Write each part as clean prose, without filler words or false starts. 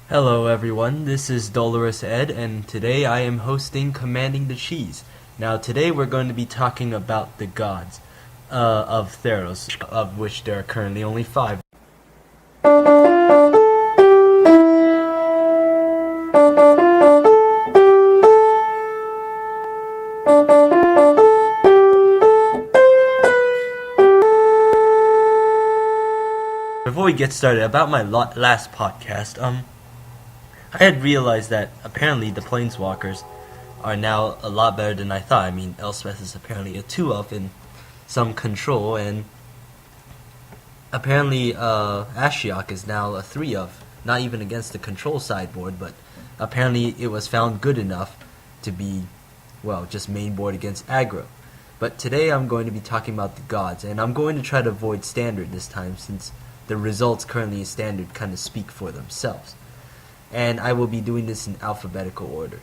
Hello everyone, this is Dolorous Ed, and today I am hosting Commanding the Cheese. Now today we're going to be talking about the gods of Theros, of which there are currently only 5. Before we get started, about my last podcast, I had realized that apparently the Planeswalkers are now a lot better than I thought. I mean, Elspeth is apparently a 2-of in some control, and apparently Ashiok is now a 3-of, not even against the control sideboard, but apparently it was found good enough to be, well, just main board against aggro. But today I'm going to be talking about the gods, and I'm going to try to avoid standard this time since the results currently in standard kind of speak for themselves. And I will be doing this in alphabetical order.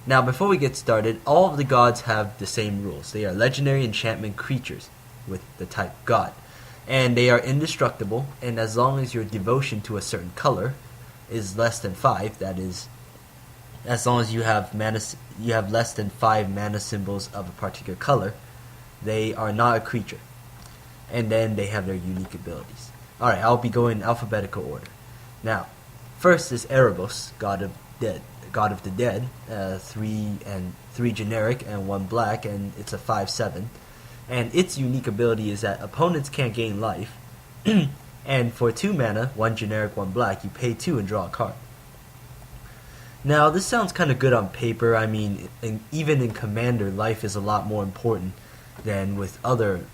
Now, before we get started, all of the gods have the same rules. They are legendary enchantment creatures with the type god. And they are indestructible, and as long as your devotion to a certain color is less than 5, that is, as long as you have less than 5 mana symbols of a particular color, they are not a creature. And then they have their unique abilities. Alright, I'll be going in alphabetical order. Now, first is Erebos, God of the Dead, 3 generic and 1 black, and it's a 5/7. And its unique ability is that opponents can't gain life, and for 2 mana, 1 generic, 1 black, you pay 2 and draw a card. Now, this sounds kind of good on paper. I mean, even in Commander, life is a lot more important than with other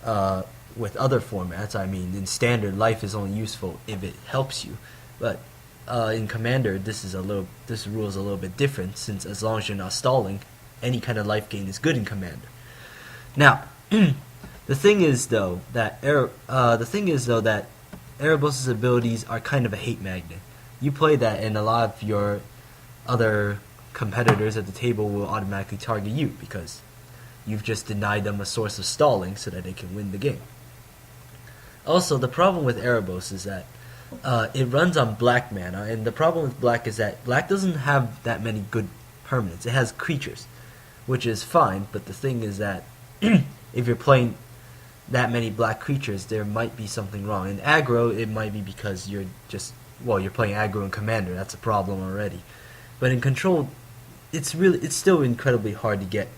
formats. I mean, in Standard, life is only useful if it helps you, but in Commander, this rule is a little bit different, since as long as you're not stalling, any kind of life gain is good in Commander. Now, the thing is though that Erebos' abilities are kind of a hate magnet. You play that, and a lot of your other competitors at the table will automatically target you because you've just denied them a source of stalling so that they can win the game. Also, the problem with Erebos is that it runs on black mana, and the problem with black is that black doesn't have that many good permanents. It has creatures, which is fine, but the thing is that if you're playing that many black creatures, there might be something wrong. In aggro, it might be because you're playing aggro and Commander. That's a problem already. But in control, it's still incredibly hard to get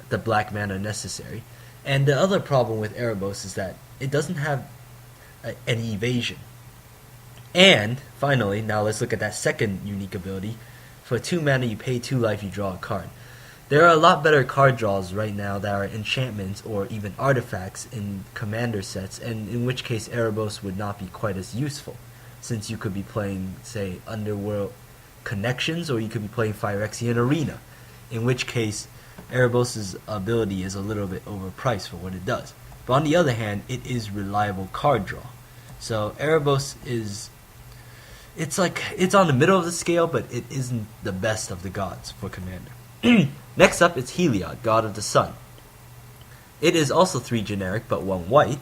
the black mana necessary. And the other problem with Erebos is that it doesn't have any evasion. And finally, now let's look at that second unique ability. For 2 mana, you pay 2 life, you draw a card. There are a lot better card draws right now that are enchantments or even artifacts in Commander sets, and in which case Erebos would not be quite as useful, since you could be playing, say, Underworld Connections, or you could be playing Phyrexian Arena, in which case Erebos' ability is a little bit overpriced for what it does. But on the other hand, it is reliable card draw. So Erebos it's on the middle of the scale, but it isn't the best of the gods for Commander. Next up, it's Heliod, God of the Sun. It is also 3 generic, but 1 white,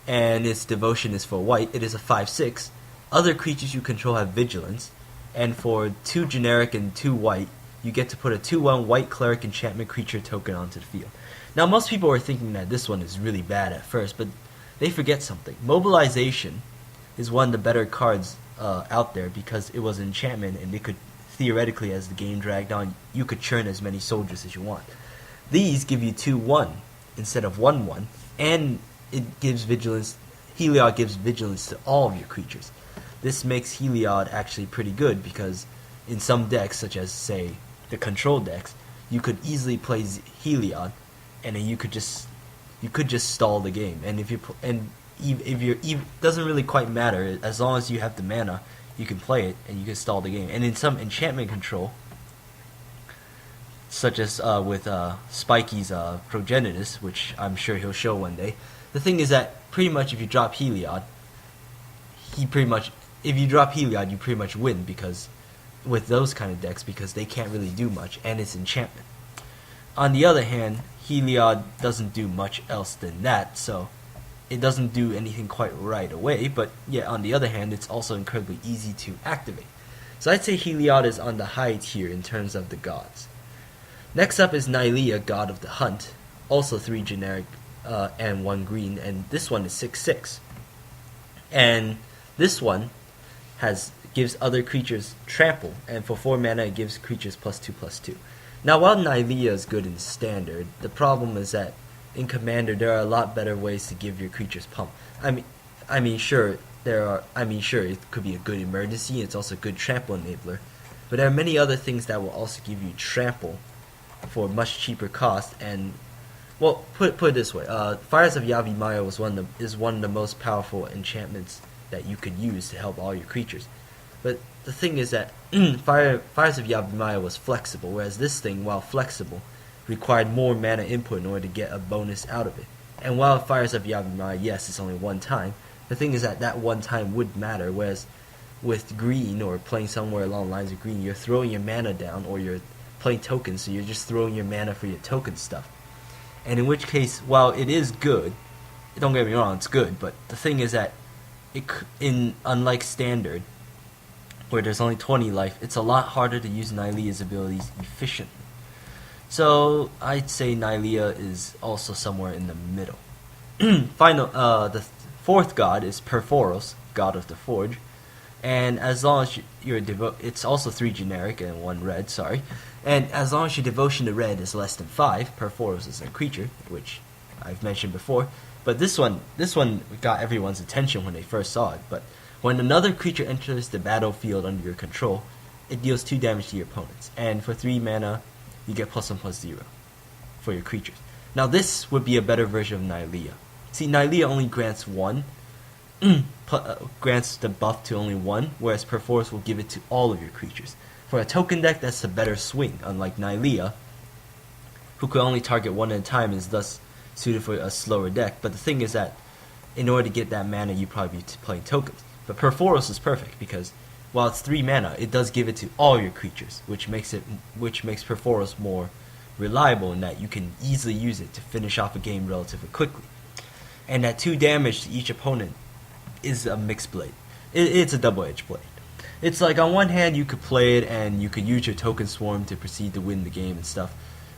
and its devotion is for white. It is a 5/6. Other creatures you control have vigilance, and for 2 generic and 2 white, you get to put a 2/1 white cleric enchantment creature token onto the field. Now, most people are thinking that this one is really bad at first, but they forget something. Mobilization is one of the better cards out there because it was an enchantment, and it could theoretically, as the game dragged on, you could churn as many soldiers as you want. These give you 2/1 instead of 1/1, and it gives vigilance. Heliod gives vigilance to all of your creatures. This makes Heliod actually pretty good because in some decks, such as say the control decks, you could easily play Heliod, and then you could just stall the game. And if you're doesn't really quite matter, as long as you have the mana, you can play it and you can stall the game. And in some enchantment control, such as with Spikey's Progenitus, which I'm sure he'll show one day, the thing is that pretty much if you drop Heliod, you pretty much win, because with those kind of decks, because they can't really do much, and it's enchantment. On the other hand, Heliod doesn't do much else than that, so it doesn't do anything quite right away, but yet on the other hand, it's also incredibly easy to activate. So I'd say Heliod is on the high tier in terms of the gods. Next up is Nylea, God of the Hunt, also 3 generic and 1 green, and this one is 6/6. And this one gives other creatures trample, and for 4 mana it gives creatures +2/+2. Now while Nylea is good in standard, the problem is that in Commander there are a lot better ways to give your creatures pump. Sure it could be a good emergency, it's also a good trample enabler, but there are many other things that will also give you trample for much cheaper cost. And well, put it this way, Fires of Yavimaya is one of the most powerful enchantments that you could use to help all your creatures. But the thing is that Fires of Yavimaya was flexible, whereas this thing, while flexible, required more mana input in order to get a bonus out of it. And while Fires of Yavimaya, yes, it's only one time, the thing is that one time would matter, whereas with green, or playing somewhere along the lines of green, you're throwing your mana down, or you're playing tokens, so you're just throwing your mana for your token stuff. And in which case, while it is good, don't get me wrong, it's good, but the thing is that unlike standard, where there's only 20 life, it's a lot harder to use Nylea's abilities efficiently. So I'd say Nylea is also somewhere in the middle. The 4th god is Perforos, God of the Forge, and as long as it's also 3 generic and 1 red, sorry. And as long as your devotion to red is less than 5, Perforos is a creature, which I've mentioned before. But this one got everyone's attention when they first saw it. But when another creature enters the battlefield under your control, it deals 2 damage to your opponents. And for 3 mana, you get +1/+0 for your creatures. Now this would be a better version of Nylea. See, Nylea only grants 1, grants the buff to only 1, whereas Perforos will give it to all of your creatures. For a token deck, that's a better swing, unlike Nylea, who could only target 1 at a time and is thus suited for a slower deck. But the thing is that in order to get that mana, you probably be playing tokens. But Perforos is perfect because while it's 3 mana, it does give it to all your creatures, which makes Perforos more reliable in that you can easily use it to finish off a game relatively quickly. And that 2 damage to each opponent is a mixed blade. It's a double-edged blade. It's like on one hand you could play it and you could use your token swarm to proceed to win the game and stuff.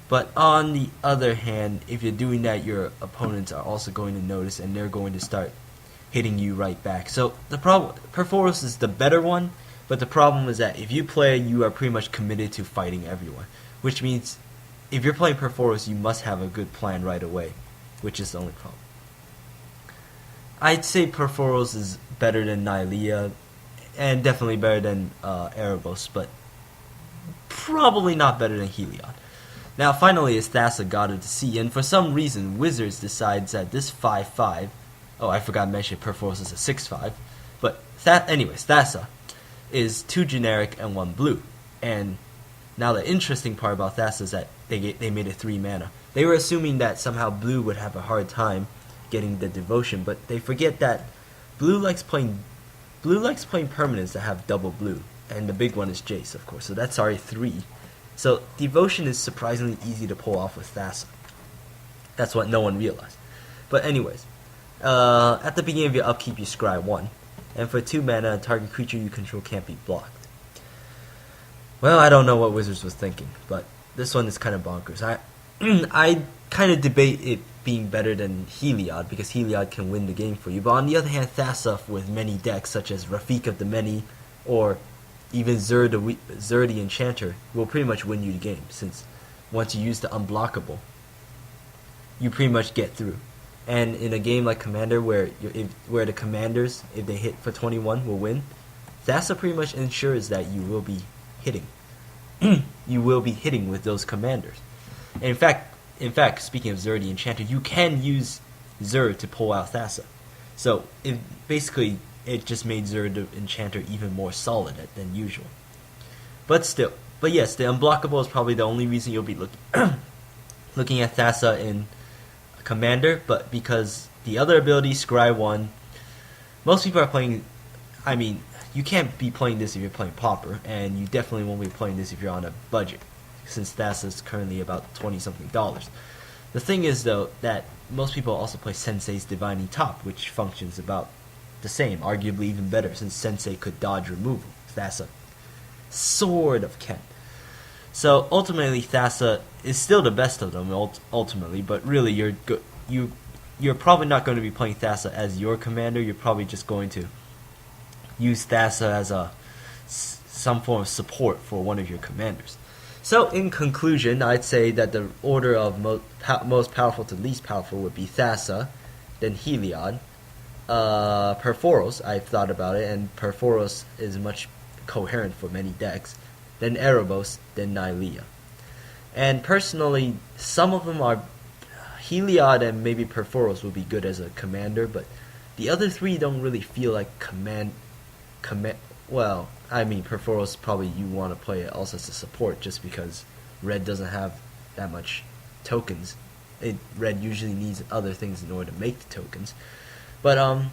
But on the other hand, if you're doing that, your opponents are also going to notice and they're going to start hitting you right back. So the problem, Perforos is the better one, but the problem is that if you play, you are pretty much committed to fighting everyone. Which means if you're playing Perforos, you must have a good plan right away, which is the only problem. I'd say Perforos is better than Nylea, and definitely better than Erebos, but probably not better than Heliod. Now finally is Thassa, God of the Sea, and for some reason Wizards decides that this 5/5, oh I forgot to mention Perforos is a 6/5, but Thassa is 2 generic and 1 blue. And now the interesting part about Thassa is that they made it 3 mana. They were assuming that somehow blue would have a hard time getting the devotion, but they forget that blue likes playing permanents that have double blue, and the big one is Jace, of course, so that's already 3. So devotion is surprisingly easy to pull off with Thassa. That's what no one realized. But anyways, at the beginning of your upkeep you scry 1, and for 2 mana a target creature you control can't be blocked. Well, I don't know what Wizards was thinking, but this one is kind of bonkers. I kind of debate it being better than Heliod, because Heliod can win the game for you. But on the other hand, Thassa with many decks, such as Rafik of the Many, or even Zur the Enchanter, will pretty much win you the game, since once you use the unblockable, you pretty much get through. And in a game like Commander, where the commanders, if they hit for 21, will win, Thassa pretty much ensures that you will be hitting. You will be hitting with those commanders. And in fact, speaking of Zur the Enchanter, you can use Zur to pull out Thassa. So it just made Zur the Enchanter even more solid than usual. But yes, the unblockable is probably the only reason you'll be looking at Thassa in Commander. But because the other ability, Scry 1, most people are playing. I mean, you can't be playing this if you're playing Pauper, and you definitely won't be playing this if you're on a budget, since Thassa is currently about $20-something. The thing is, though, that most people also play Sensei's Divining Top, which functions about the same, arguably even better, since Sensei could dodge removal. Thassa sort of can. So ultimately, Thassa is still the best of them, ultimately, but really you're probably not going to be playing Thassa as your commander. You're probably just going to use Thassa as some form of support for one of your commanders. So in conclusion, I'd say that the order of most powerful to least powerful would be Thassa, then Heliod, Perforos. I've thought about it, and Perforos is much coherent for many decks. Then Erebos, then Nylea. And personally, some of them are Heliod and maybe Perforos would be good as a commander, but the other three don't really feel like well, I mean, Perforos probably you want to play it also as a support just because Red doesn't have that much tokens. Red usually needs other things in order to make the tokens. But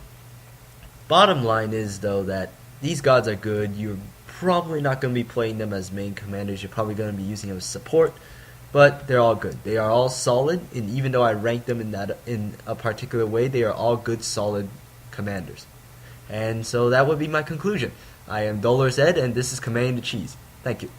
bottom line is, though, that these gods are good. You're probably not going to be playing them as main commanders. You're probably going to be using them as support, but they're all good. They are all solid, and even though I rank them in a particular way, they are all good, solid commanders. And so that would be my conclusion. I am Dolores Ed, and this is Commanding the Cheese. Thank you.